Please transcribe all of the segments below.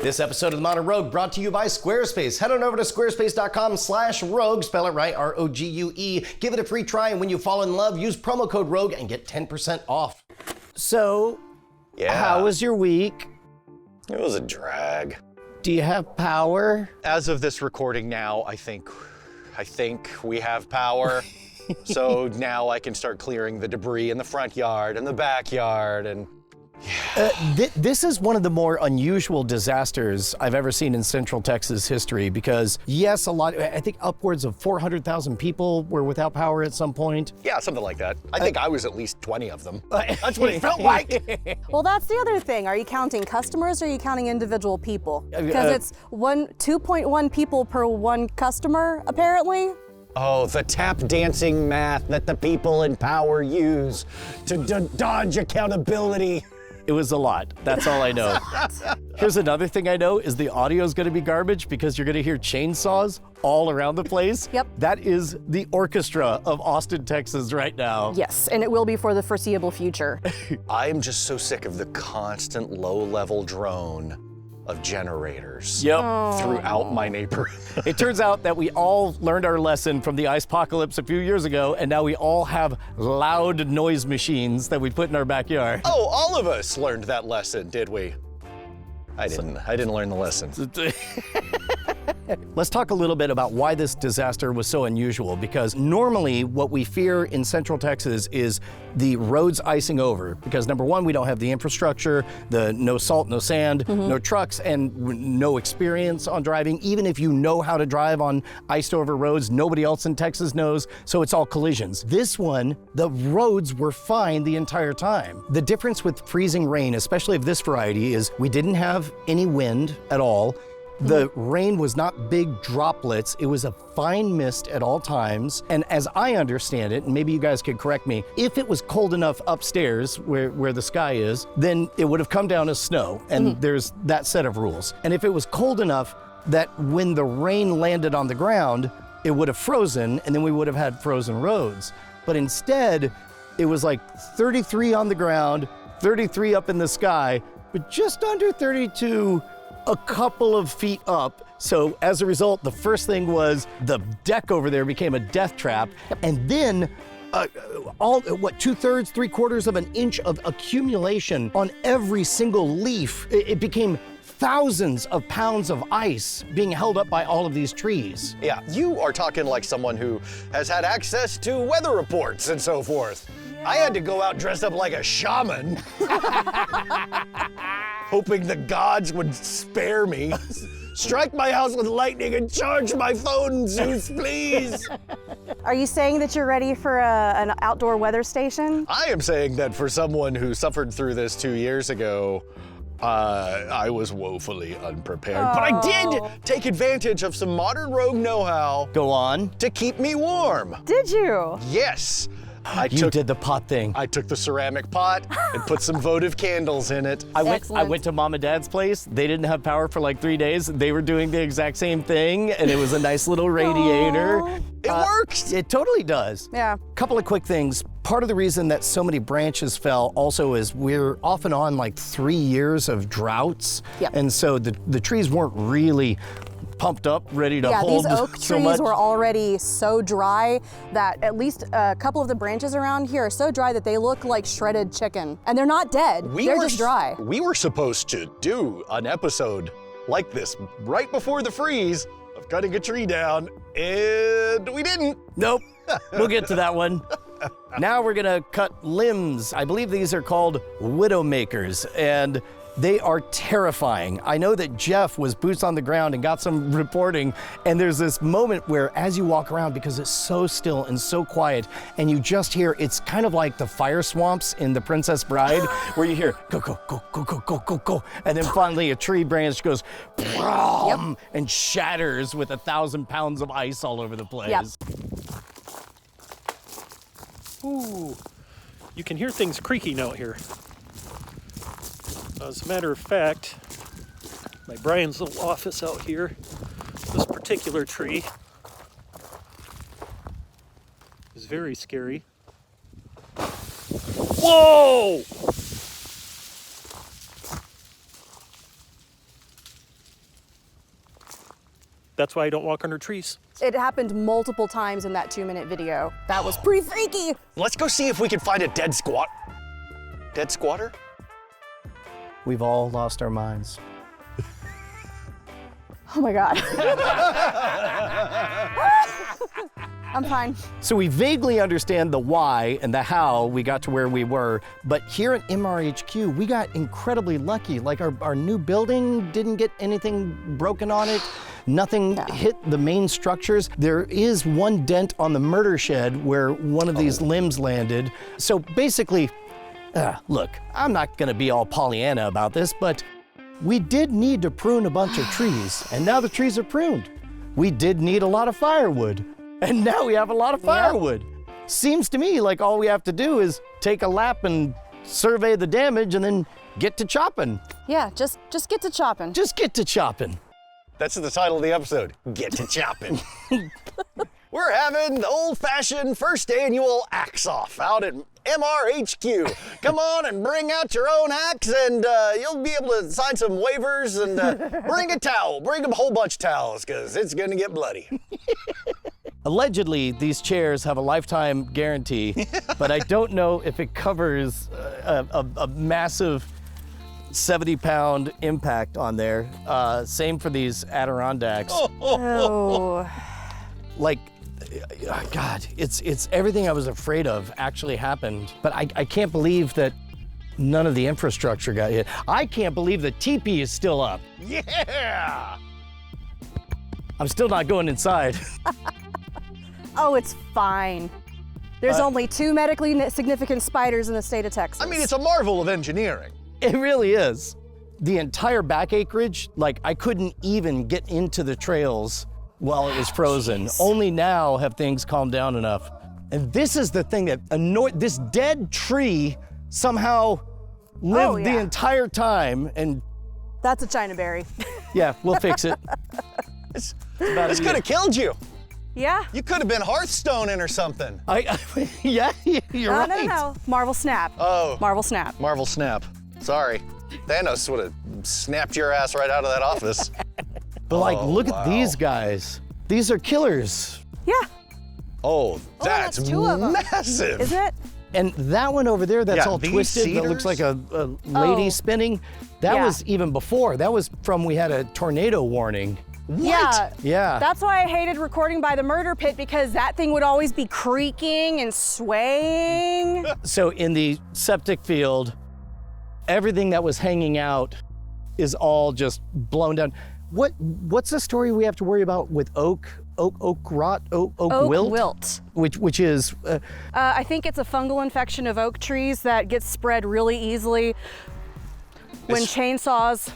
This episode of The Modern Rogue brought to you by Squarespace. Head on over to squarespace.com/rogue, spell it right, R-O-G-U-E. Give it a free try, and when you fall in love, use promo code ROGUE and get 10% off. So, how was your week? It was a drag. Do you have power? As of this recording now, I think we have power. So now I can start clearing the debris in the front yard and the backyard and This is one of the more unusual disasters I've ever seen in Central Texas history because, yes, I think upwards of 400,000 people were without power at some point. yeah, something like that. I think I was at least 20 of them. That's what it felt like. Well, that's the other thing. Are you counting customers or are you counting individual people? Because it's 2.1 people per one customer, apparently. Oh, the tap dancing math that the people in power use to dodge accountability. It was a lot. That's all I know. Here's another thing I know is the audio is going to be garbage because you're going to hear chainsaws all around the place. Yep. That is the orchestra of Austin, Texas right now. Yes, and it will be for the foreseeable future. I am just so sick of the constant low-level drone of generators throughout my neighborhood. It turns out that we all learned our lesson from the ice apocalypse a few years ago, and now we all have loud noise machines that we put in our backyard. Oh, all of us learned that lesson, did we? I didn't learn the lesson. Let's talk a little bit about why this disaster was so unusual, because normally what we fear in Central Texas is the roads icing over, because number one, we don't have the infrastructure, no salt, no sand, no trucks, and no experience on driving. Even if you know how to drive on iced over roads, nobody else in Texas knows, so it's all collisions. This one, the roads were fine the entire time. The difference with freezing rain, especially of this variety, is we didn't have any wind at all. The rain was not big droplets, it was a fine mist at all times. And as I understand it, and maybe you guys could correct me, if it was cold enough upstairs where the sky is, then it would have come down as snow. And there's that set of rules. And if it was cold enough that when the rain landed on the ground, it would have frozen and then we would have had frozen roads. But instead, it was like 33 on the ground, 33 up in the sky, but just under 32 a couple of feet up. So as a result, the first thing was the deck over there became a death trap. And then two-thirds, three-quarters of an inch of accumulation on every single leaf. It became thousands of pounds of ice being held up by all of these trees. Yeah, you are talking like someone who has had access to weather reports and so forth. I had to go out dressed up like a shaman, hoping the gods would spare me. Strike my house with lightning and charge my phone, Zeus, please. Are you saying that you're ready for an outdoor weather station? I am saying that for someone who suffered through this 2 years ago, I was woefully unprepared. But I did take advantage of some modern rogue know-how. Go on. To keep me warm. Did you? Yes. You did the pot thing. I took the ceramic pot and put some votive candles in it. I went to Mom and Dad's place. They didn't have power for like 3 days. They were doing the exact same thing, and it was a nice little radiator. It works. It totally does. Yeah. Couple of quick things. Part of the reason that so many branches fell also is we're off and on like 3 years of droughts. Yep. And so the trees weren't really pumped up, ready to hold so much. Yeah, these oak trees were already so dry that at least a couple of the branches around here are so dry that they look like shredded chicken. And they're not dead, they're just dry. We were supposed to do an episode like this right before the freeze of cutting a tree down, and we didn't. Nope, we'll get to that one. Now we're gonna cut limbs. I believe these are called widowmakers, and they are terrifying. I know that Jeff was boots on the ground and got some reporting, and there's this moment where as you walk around, because it's so still and so quiet, and you just hear, it's kind of like the fire swamps in The Princess Bride, where you hear, go, go, go, go, go, go, go, go, and then finally a tree branch goes, and shatters with 1,000 pounds of ice all over the place. Yep. Ooh, you can hear things creaking out here. As a matter of fact, my Brian's little office out here, this particular tree is very scary. Whoa! That's why I don't walk under trees. It happened multiple times in that 2-minute video. That was pretty freaky. Let's go see if we can find a dead squatter? We've all lost our minds. Oh my God. I'm fine. So we vaguely understand the why and the how we got to where we were, but here at MRHQ, we got incredibly lucky. Like our new building didn't get anything broken on it. Nothing hit the main structures. There is one dent on the murder shed where one of these limbs landed. So basically, look, I'm not gonna be all Pollyanna about this, but we did need to prune a bunch of trees, and now the trees are pruned. We did need a lot of firewood, and now we have a lot of firewood. Seems to me like all we have to do is take a lap and survey the damage and then get to chopping. Yeah, just get to chopping. Just get to chopping. That's the title of the episode, Get to Chopping. We're having the old-fashioned first annual axe off out at MRHQ. Come on and bring out your own axe, and you'll be able to sign some waivers and bring a towel. Bring a whole bunch of towels, because it's going to get bloody. Allegedly, these chairs have a lifetime guarantee, but I don't know if it covers a massive 70-pound impact on there. Same for these Adirondacks. Oh. Like, God, it's everything I was afraid of actually happened. But I can't believe that none of the infrastructure got hit. I can't believe the teepee is still up. Yeah! I'm still not going inside. Oh, it's fine. There's only 2 medically significant spiders in the state of Texas. I mean, it's a marvel of engineering. It really is. The entire back acreage, like I couldn't even get into the trails while it was frozen. Only now have things calmed down enough. And this is the thing that annoyed, this dead tree somehow lived the entire time, and That's a China berry. yeah, we'll fix it. This could have killed you. Yeah. You could have been Hearthstoning or something. Yeah, you're right. No. Marvel Snap. Oh. Marvel Snap. Marvel Snap. Sorry. Thanos would have snapped your ass right out of that office. But like, look at these guys. These are killers. Yeah. Oh, that's 2 of them. massive. Isn't it? And that one over there that's all these twisted, that looks like a lady spinning, that was even before. That was from we had a tornado warning. Yeah. Yeah. That's why I hated recording by the murder pit, because that thing would always be creaking and swaying. So in the septic field, everything that was hanging out is all just blown down. What's the story we have to worry about with oak rot, oak wilt? Which is I think it's a fungal infection of oak trees that gets spread really easily when chainsaws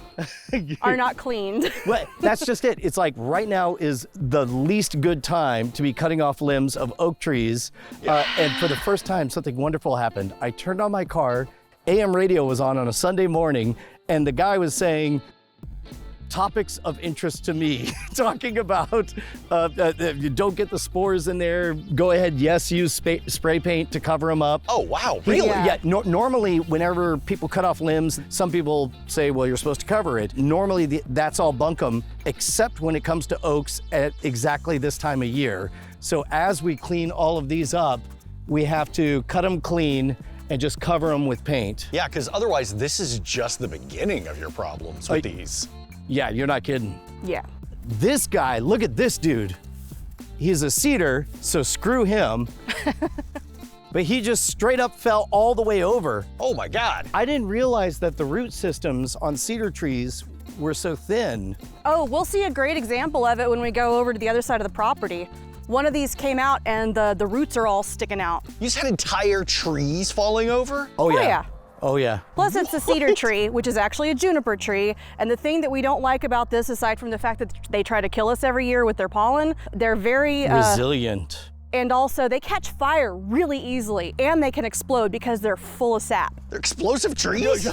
are not cleaned. well, that's just it. It's like right now is the least good time to be cutting off limbs of oak trees. And for the first time, something wonderful happened. I turned on my car, AM radio was on a Sunday morning, and the guy was saying, topics of interest to me, talking about you don't get the spores in there, go ahead, yes, use spray paint to cover them up. Oh, wow, really? Yeah, normally whenever people cut off limbs, some people say, well, you're supposed to cover it. Normally that's all bunkum, except when it comes to oaks at exactly this time of year. So as we clean all of these up, we have to cut them clean and just cover them with paint. Yeah, because otherwise this is just the beginning of your problems with these. Yeah, you're not kidding. Yeah. This guy, look at this dude. He's a cedar, so screw him. But he just straight up fell all the way over. Oh my God. I didn't realize that the root systems on cedar trees were so thin. Oh, we'll see a great example of it when we go over to the other side of the property. One of these came out and the roots are all sticking out. You just had entire trees falling over? Oh yeah. yeah. Oh yeah. Plus it's a cedar tree, which is actually a juniper tree. And the thing that we don't like about this, aside from the fact that they try to kill us every year with their pollen, they're very resilient. And also they catch fire really easily, and they can explode because they're full of sap. They're explosive trees?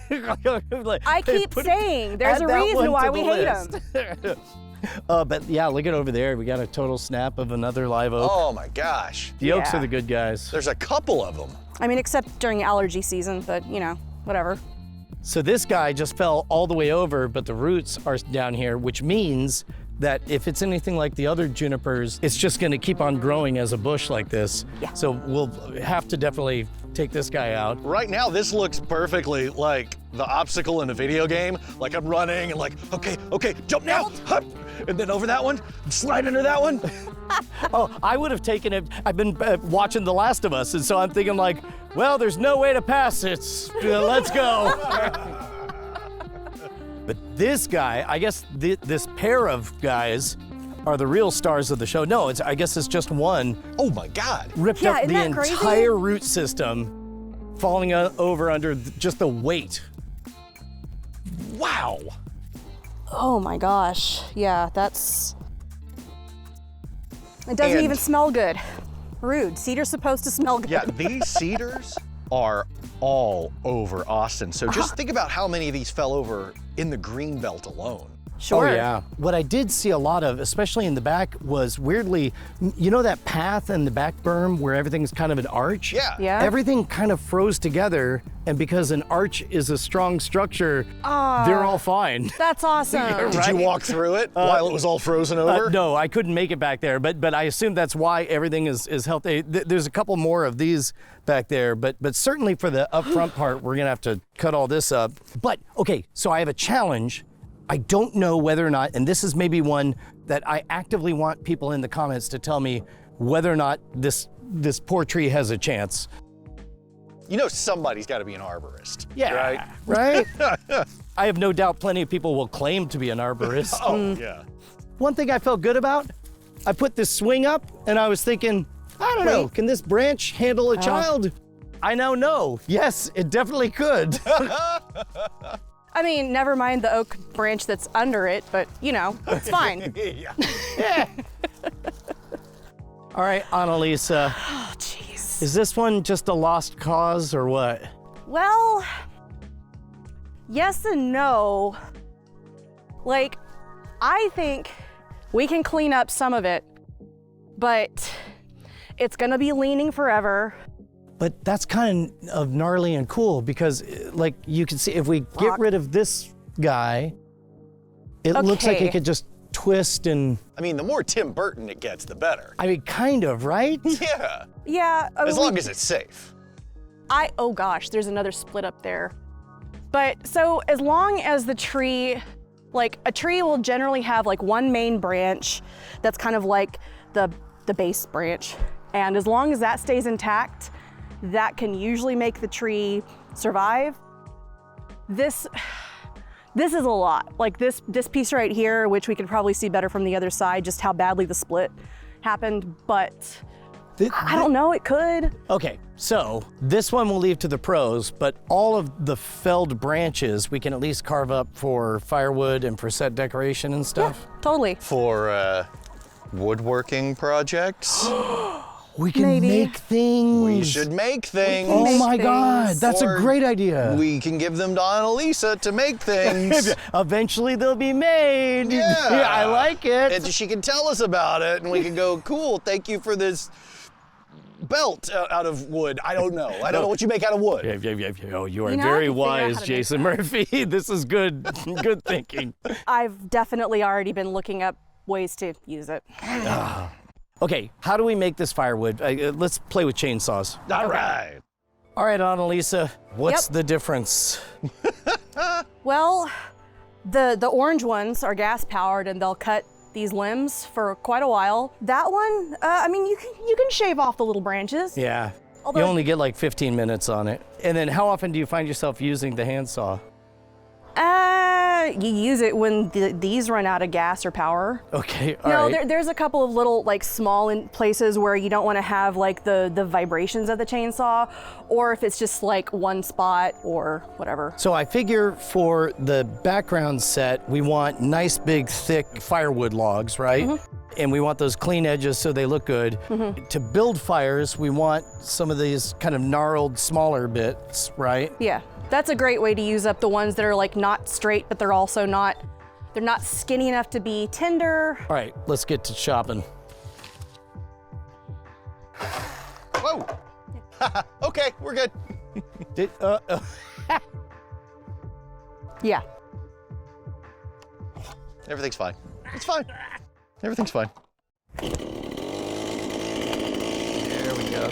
I keep saying there's a reason why we hate them. But yeah, look at over there. We got a total snap of another live oak. Oh my gosh. The oaks are the good guys. There's a couple of them. I mean, except during allergy season, but you know, whatever. So this guy just fell all the way over, but the roots are down here, which means that if it's anything like the other junipers, it's just gonna keep on growing as a bush like this. Yeah. So we'll have to definitely take this guy out. Right now, this looks perfectly like the obstacle in a video game. Like I'm running and like, okay, jump now, hup, and then over that one, slide under that one. Oh, I would have taken it. I've been watching The Last of Us, and so I'm thinking like, well, there's no way to pass it. Let's go. But this guy, I guess this pair of guys are the real stars of the show. No, I guess it's just one. Oh my God. Ripped Yeah, up isn't the that crazy? entire root system, falling over under just the weight. Wow. Oh my gosh. Yeah, that's. It doesn't And- even smell good. Rude. Cedar's supposed to smell good. Yeah, these cedars are all over Austin. So just think about how many of these fell over in the Greenbelt alone. Sure. Oh yeah. What I did see a lot of, especially in the back, was weirdly, you know that path in the back berm where everything's kind of an arch? Yeah. Yeah. Everything kind of froze together, and because an arch is a strong structure, they're all fine. That's awesome. Did you walk through it while it was all frozen over? No, I couldn't make it back there, but I assume that's why everything is healthy. There's a couple more of these back there, but certainly for the up front part, we're gonna have to cut all this up. But okay, so I have a challenge. I don't know whether or not, and this is maybe one that I actively want people in the comments to tell me whether or not this poor tree has a chance. You know somebody's got to be an arborist. Yeah, Right? right? I have no doubt plenty of people will claim to be an arborist. Oh, yeah. One thing I felt good about, I put this swing up and I was thinking, I don't know, can this branch handle a child? I now know, yes, it definitely could. I mean, never mind the oak branch that's under it, but you know, it's fine. Yeah. All right, Annaliese, Oh, jeez. is this one just a lost cause or what? Well, yes and no. Like, I think we can clean up some of it, but it's gonna be leaning forever. But that's kind of gnarly and cool because, like, you can see if we get rid of this guy, it looks like Okay. it could just twist and, I mean, the more Tim Burton it gets, the better. I mean, kind of, right? Yeah. Yeah. I As mean, long as it's safe. oh gosh, there's another split up there. But so as long as the tree, like a tree will generally have like one main branch that's kind of like the base branch. And as long as that stays intact, that can usually make the tree survive. This is a lot. Like this piece right here, which we can probably see better from the other side, just how badly the split happened, but I don't know, it could. Okay, so this one we'll leave to the pros, but all of the felled branches we can at least carve up for firewood and for set decoration and stuff. Totally. For woodworking projects, We can Maybe. make things. we should make things. Oh make my God, things. that's a Or great idea. We can give them to Annaliese to make things. Eventually they'll be made. Yeah. I like it. And she can tell us about it, and we can go, cool, thank you for this belt out of wood. I don't know. I don't know what you make out of wood. Yeah. Oh, you are You know, I very can figure out wise, how to make Jason Murphy. This is good. Good thinking. I've definitely already been looking up ways to use it. Okay, how do we make this firewood? Let's play with chainsaws. All right. All right, Annaliese, what's Yep. the difference? Well, the orange ones are gas powered and they'll cut these limbs for quite a while. That one, I mean, you can shave off the little branches. Yeah, Although- you only get like 15 minutes on it. And then how often do you find yourself using the handsaw? You use it when these run out of gas or power. Okay, all right. There's a couple of little like small places where you don't want to have like the vibrations of the chainsaw, or if it's just like one spot or whatever. So I figure for the background set, we want nice, big, thick firewood logs, right? Mm-hmm. And we want those clean edges so they look good. To build fires, we want some of these kind of gnarled, smaller bits, right? Yeah, that's a great way to use up the ones that are like not straight, but they're also not skinny enough to be tender. All right, let's get to chopping. Whoa. Okay, we're good. Yeah. Everything's fine. It's fine. Everything's fine. There we go.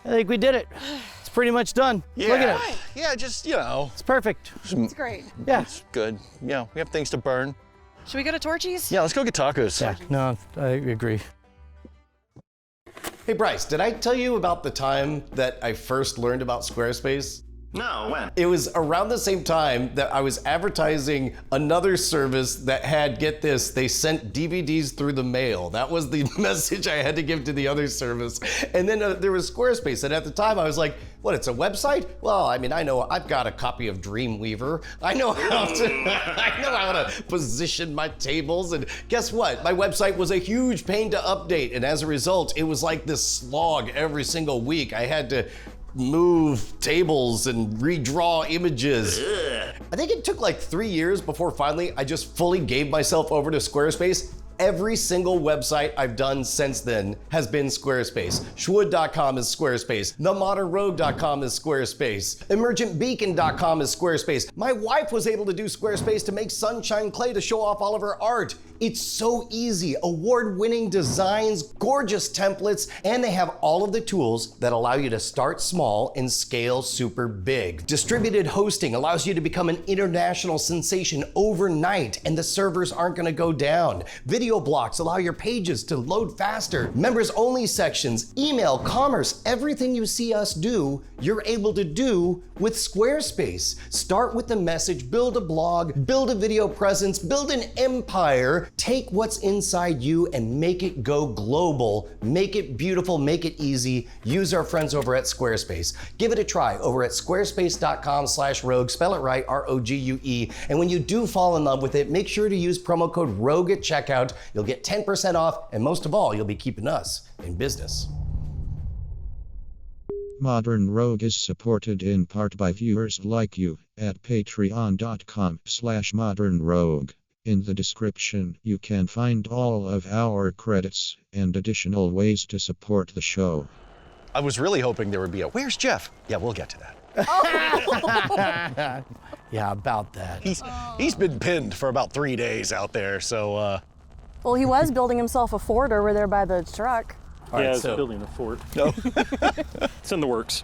I think we did it. It's pretty much done. Yeah. Look at it. Yeah, just, you know, It's perfect. It's great. Yeah. it's good. You know, we have things to burn. Should we go to Torchy's? Yeah, let's go get tacos. Yeah, no, I agree. Hey Bryce, did I tell you about the time that I first learned about Squarespace? No, when? It was around the same time that I was advertising another service that had, get this, they sent DVDs through the mail. That was the message I had to give to the other service. And then there was Squarespace, and at the time I was like, what, it's a website? Well, I mean, I know I've got a copy of Dreamweaver. I know how to position my tables, and guess what? My website was a huge pain to update, and as a result, it was like this slog every single week. I had to move tables and redraw images. I think it took like 3 years before finally I just fully gave myself over to Squarespace. Every single website I've done since then has been Squarespace. Shwood.com is Squarespace. TheModernRogue.com is Squarespace. EmergentBeacon.com is Squarespace. My wife was able to do Squarespace to make sunshine clay to show off all of her art. It's so easy. Award-winning designs, gorgeous templates, and they have all of the tools that allow you to start small and scale super big. Distributed hosting allows you to become an international sensation overnight, and the servers aren't gonna go down. Video blocks allow your pages to load faster. Members-only sections, email, commerce, everything you see us do, you're able to do with Squarespace. Start with the message, build a blog, build a video presence, build an empire. Take what's inside you and make it go global. Make it beautiful, make it easy. Use our friends over at Squarespace. Give it a try over at squarespace.com/rogue, spell it right, R-O-G-U-E. And when you do fall in love with it, make sure to use promo code ROGUE at checkout. You'll get 10% off, and most of all, you'll be keeping us in business. Modern Rogue is supported in part by viewers like you at patreon.com/modernrogue. In the description, you can find all of our credits and additional ways to support the show. I was really hoping there would be a, where's Jeff? Yeah, we'll get to that. Yeah, about that. He's been pinned for about 3 days out there, so Well, he was building himself a fort over there by the truck. All right, yeah, it's so- building a fort. no. It's in the works.